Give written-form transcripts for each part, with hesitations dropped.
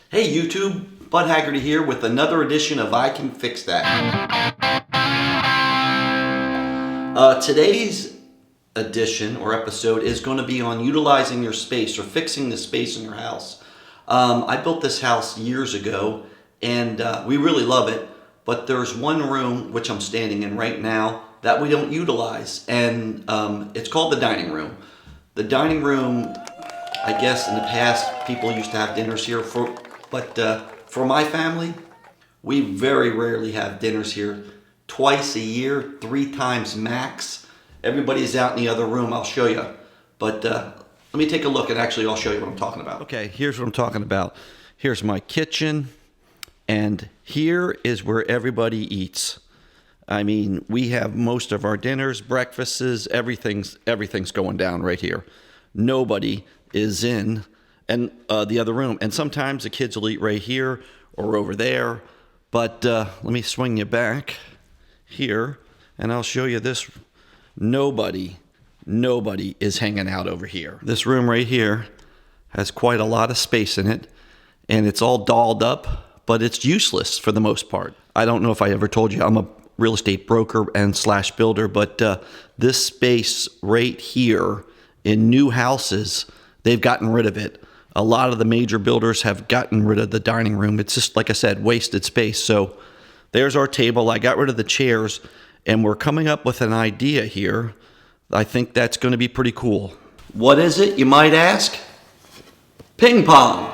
Hey YouTube, Bud Haggerty here with another edition of I Can Fix That. Today's edition or episode is going to be on utilizing your space or fixing the space in your house. I built this house years ago and we really love it, but there's one room, which I'm standing in right now, that we don't utilize, and it's called the dining room. The dining room, I guess in the past people used to have dinners here, but for my family, we very rarely have dinners here. Twice a year, 3 times max. Everybody's out in the other room, I'll show you. But let me take a look and actually I'll show you what I'm talking about. Okay, here's what I'm talking about. Here's my kitchen, and here is where everybody eats. I mean, we have most of our dinners, breakfasts, everything's going down right here. Nobody is in and the other room, and sometimes the kids will eat right here or over there, but let me swing you back here and I'll show you this. Nobody is hanging out over here. This room right here has quite a lot of space in it, and it's all dolled up, but it's useless for the most part. I don't know if I ever told you, I'm a real estate broker and slash builder, but this space right here in new houses, they've gotten rid of it. A lot of the major builders have gotten rid of the dining room. It's just, like I said, wasted space. So there's our table. I got rid of the chairs, and we're coming up with an idea here. I think that's going to be pretty cool. What is it, you might ask? Ping pong.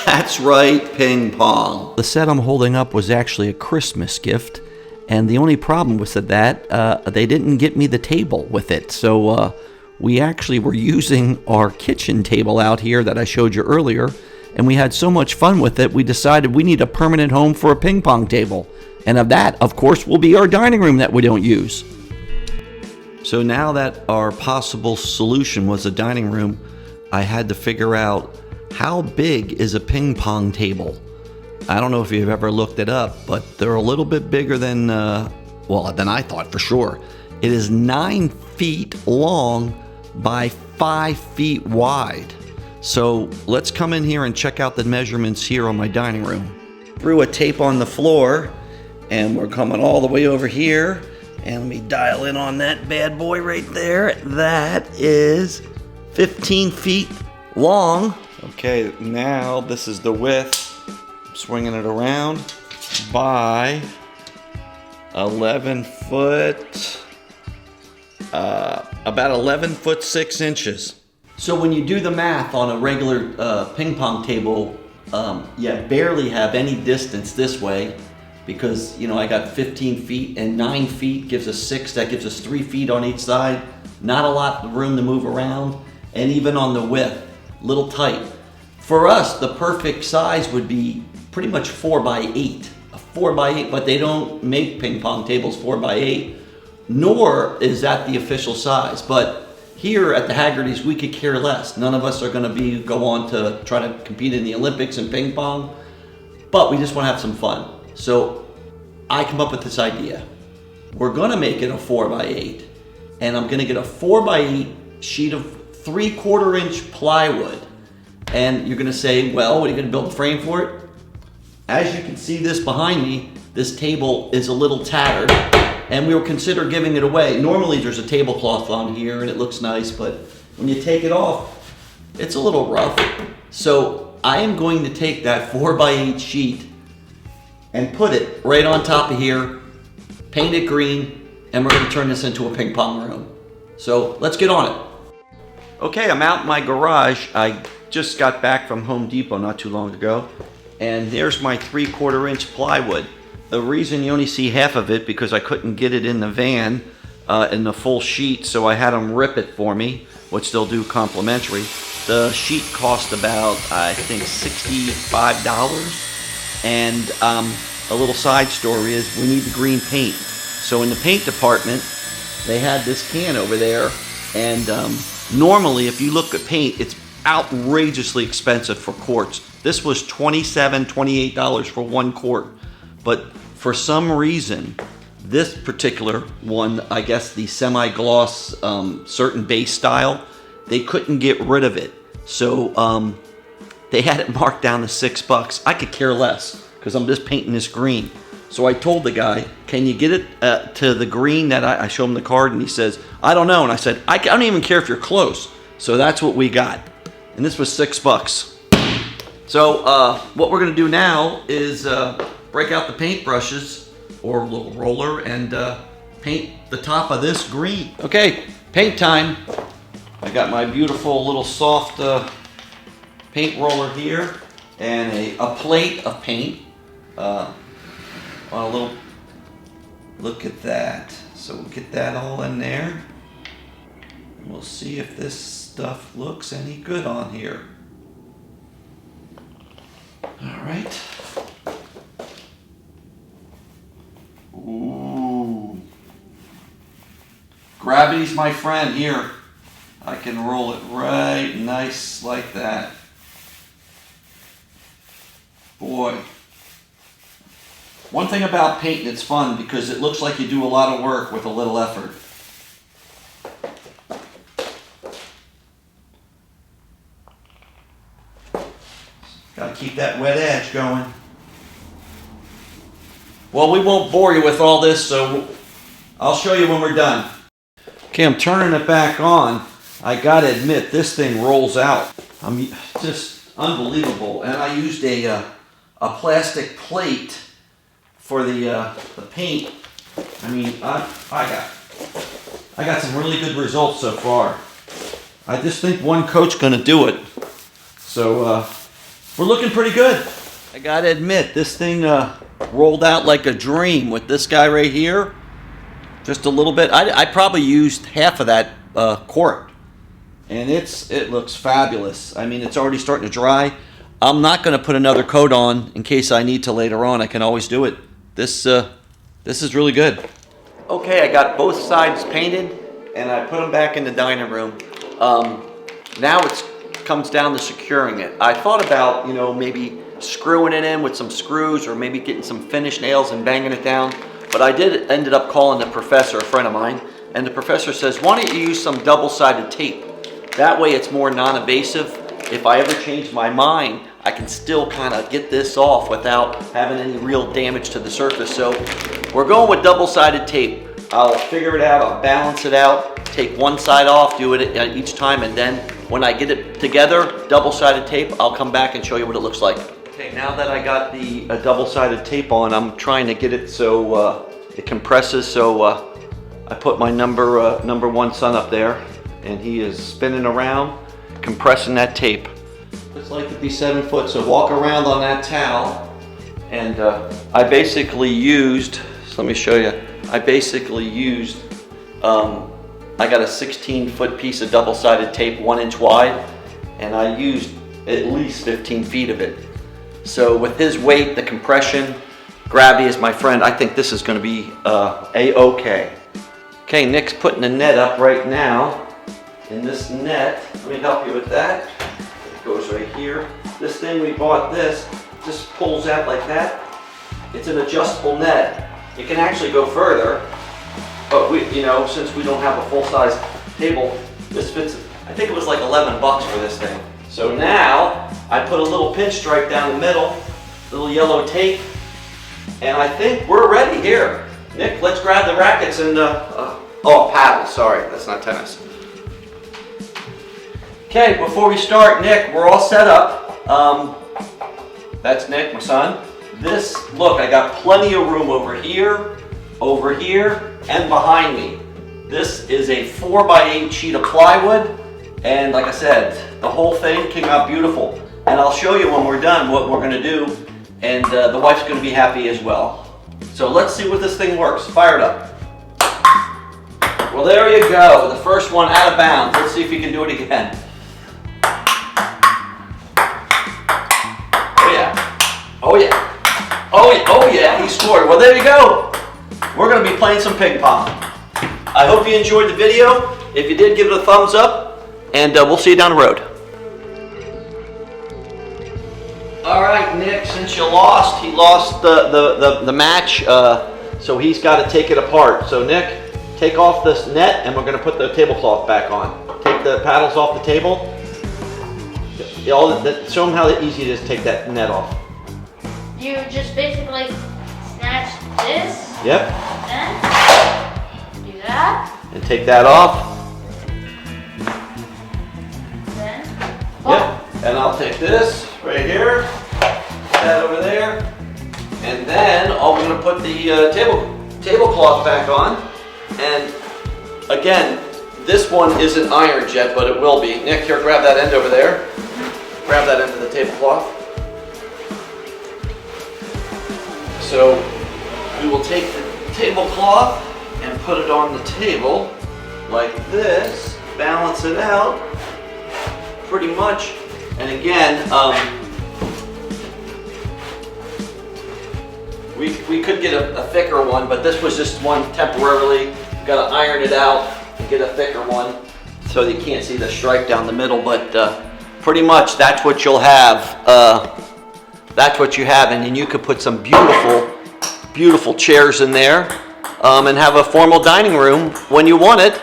That's right, ping pong. The set I'm holding up was actually a Christmas gift, and the only problem was that they didn't get me the table with it. So we actually were using our kitchen table out here that I showed you earlier, and we had so much fun with it, we decided we need a permanent home for a ping pong table. And of that, of course, will be our dining room that we don't use. So now that our possible solution was a dining room, I had to figure out how big is a ping pong table. I don't know if you've ever looked it up, but they're a little bit bigger than I thought for sure. It is 9 feet long by 5 feet wide. So let's come in here and check out the measurements here on my dining room. Threw a tape on the floor, and we're coming all the way over here, and let me dial in on that bad boy right there. That is 15 feet long. Okay, now this is the width. I'm swinging it around by 11 foot. About 11 foot 6 inches. So when you do the math on a regular ping pong table, you barely have any distance this way, because I got 15 feet and 9 feet gives us 6. That gives us 3 feet on each side. Not a lot of room to move around, and even on the width, little tight. For us, the perfect size would be pretty much 4 by 8. A 4 by 8, but they don't make ping pong tables 4 by 8. Nor is that the official size. But here at the Haggertys, we could care less. None of us are going to go on to try to compete in the Olympics in ping pong, but we just want to have some fun. So I come up with this idea. We're going to make it a 4 by 8, and I'm going to get a 4 by 8 sheet of 3/4 inch plywood. And you're going to say, well, what are you going to build a frame for it? As you can see this behind me, this table is a little tattered, and we will consider giving it away. Normally there's a tablecloth on here and it looks nice, but when you take it off, it's a little rough. So I am going to take that 4 by 8 sheet and put it right on top of here, paint it green, and we're going to turn this into a ping pong room. So let's get on it. Okay, I'm out in my garage. I just got back from Home Depot not too long ago, and there's my 3/4 inch plywood. The reason you only see half of it, because I couldn't get it in the van in the full sheet, so I had them rip it for me, which they'll do complimentary. The sheet cost about, I think, $65. And a little side story is we need the green paint. So in the paint department, they had this can over there, and normally if you look at paint, it's outrageously expensive for quarts. This was $27, $28 for 1 quart. But for some reason, this particular one, I guess the semi-gloss certain base style, they couldn't get rid of it. So They had it marked down to $6. I could care less because I'm just painting this green. So I told the guy, can you get it to the green that I show him the card, and he says, I don't know. And I said, I don't even care if you're close. So that's what we got. And this was $6. So what we're gonna do now is break out the paint brushes or a little roller and paint the top of this green. Okay, paint time. I got my beautiful little soft paint roller here and a plate of paint. On a little, look at that. So we'll get that all in there. And we'll see if this stuff looks any good on here. All right. Ooh. Gravity's my friend here. I can roll it right nice like that. Boy. One thing about painting, it's fun because it looks like you do a lot of work with a little effort. Got to keep that wet edge going. Well, we won't bore you with all this, so I'll show you when we're done. Okay, I'm turning it back on. I got to admit, this thing rolls out. I'm just unbelievable. And I used a plastic plate for the paint. I mean, I got some really good results so far. I just think one coat's gonna do it. So we're looking pretty good. I gotta admit, this thing rolled out like a dream with this guy right here. Just a little bit. I probably used half of that quart, and it looks fabulous. I mean, it's already starting to dry. I'm not gonna put another coat on in case I need to later on. I can always do it. This is really good. Okay, I got both sides painted and I put them back in the dining room. Now it comes down to securing it. I thought about, maybe screwing it in with some screws or maybe getting some finish nails and banging it down. But I ended up calling the professor, a friend of mine, and the professor says, why don't you use some double-sided tape? That way it's more non-invasive. If I ever change my mind, I can still kind of get this off without having any real damage to the surface. So we're going with double-sided tape. I'll figure it out, I'll balance it out, take one side off, do it each time, and then when I get it together, double-sided tape, I'll come back and show you what it looks like. Okay, now that I got the double-sided tape on, I'm trying to get it so it compresses. So I put my number one son up there, and he is spinning around, compressing that tape. It's like to be 7 foot, so walk around on that towel. And I basically used, so let me show you. I basically used, I got a 16-foot piece of double-sided tape, 1 inch wide, and I used at least 15 feet of it. So with his weight, the compression, gravity is my friend. I think this is going to be A-okay. Okay, Nick's putting the net up right now. And this net, let me help you with that. It goes right here. This thing, we bought this, just pulls out like that. It's an adjustable net. It can actually go further, but since we don't have a full-size table, this fits. I think it was like 11 bucks for this thing. So now I put a little pinstripe down the middle, little yellow tape, and I think we're ready here. Nick, let's grab the rackets and paddles. Sorry, that's not tennis. Okay, before we start, Nick, we're all set up. That's Nick, my son. Look, I got plenty of room over here, and behind me. This is a 4x8 sheet of plywood, and like I said, the whole thing came out beautiful. And I'll show you when we're done what we're gonna do, and the wife's gonna be happy as well. So let's see what this thing works. Fire it up. Well, there you go. The first one out of bounds. Let's see if you can do it again. Oh yeah. Oh yeah. Oh yeah, he scored. Well, there you go. We're going to be playing some ping pong. I hope you enjoyed the video. If you did, give it a thumbs up, and we'll see you down the road. All right, Nick, since he lost the match, so he's got to take it apart. So, Nick, take off this net, and we're going to put the tablecloth back on. Take the paddles off the table. Show them how easy it is to take that net off. You just basically snatch this. Yep. Then do that. And take that off. Then. Yep. And I'll take this right here. That over there. And then I'm going to put the tablecloth back on. And again, this one isn't ironed yet, but it will be. Nick, here, grab that end over there. Grab that end of the tablecloth. So we will take the tablecloth and put it on the table like this, balance it out pretty much. And again, we could get a thicker one, but this was just one temporarily. Got to iron it out and get a thicker one so you can't see the stripe down the middle, but pretty much that's what you'll have. That's what you have, and then you could put some beautiful chairs in there and have a formal dining room when you want it.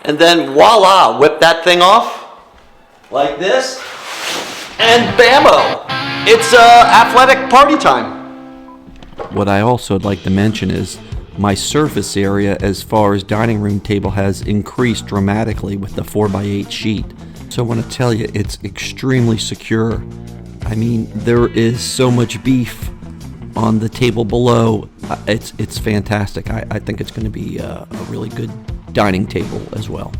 And then voila, whip that thing off like this, and bammo! It's athletic party time. What I also would like to mention is my surface area as far as dining room table has increased dramatically with the 4x8 sheet. So I want to tell you, it's extremely secure. I mean, there is so much beef on the table below. It's fantastic. I think it's going to be a really good dining table as well.